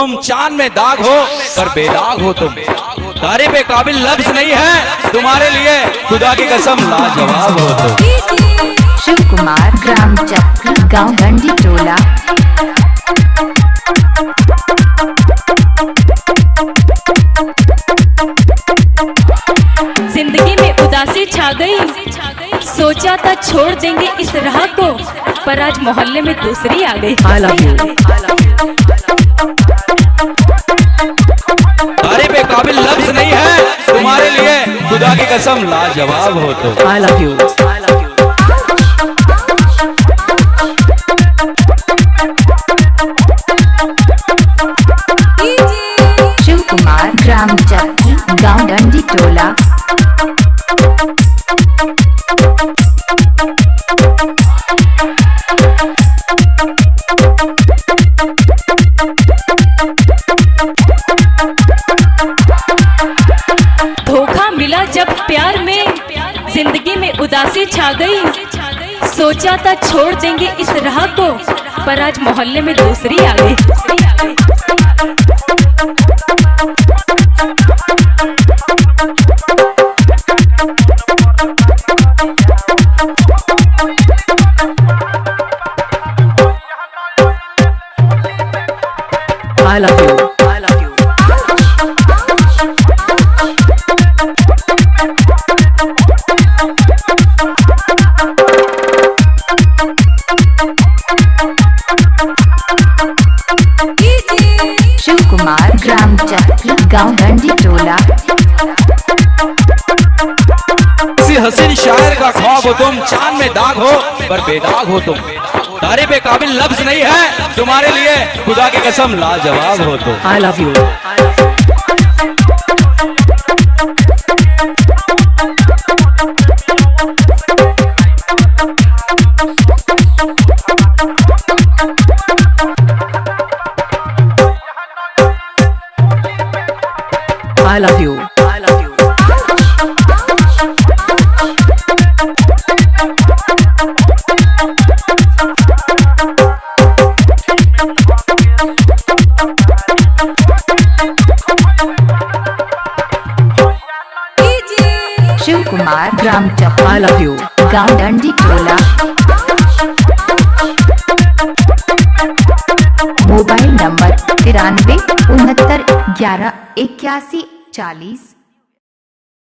तुम चांद में दाग हो पर बेदाग हो तुम। तारीफ पे काबिल लफ्ज नहीं है तुम्हारे लिए, खुदा की कसम लाजवाब हो तुम। शिव कुमार, ग्राम चक्र, गांव गंडी टोला। जिंदगी में उदासी छा गई, सोचा था छोड़ देंगे इस राह को, पर आज मोहल्ले में दूसरी आ गई। I love you. तारीफ पे काबिल लफ्ज नहीं है तुम्हारे लिए, खुदा की कसम लाजवाब हो तुम। I love you. Shiv Kumar, ग्राम चक्र, गांव गंडी टोला। धोखा मिला जब प्यार में, जिंदगी में उदासी छा गई, सोचा था छोड़ देंगे इस राह को, पर आज मोहल्ले में दूसरी आ गई। I love you. I love you. Shiv Kumar, ग्राम चक्र, गांव गंडी टोला। किसी हसीन शायर का ख्वाब हो तुम, चांद में दाग हो पर बेदाग हो तुम। तारीफ पे काबिल लफ्ज नहीं है तुम्हारे लिए, खुदा की कसम लाजवाब हो तुम। I love you. I love you. I love you. Shiv Kumar, ग्राम चक्र, I love you. गांव गंडी टोला। Mobile number 93 69 11 81 40।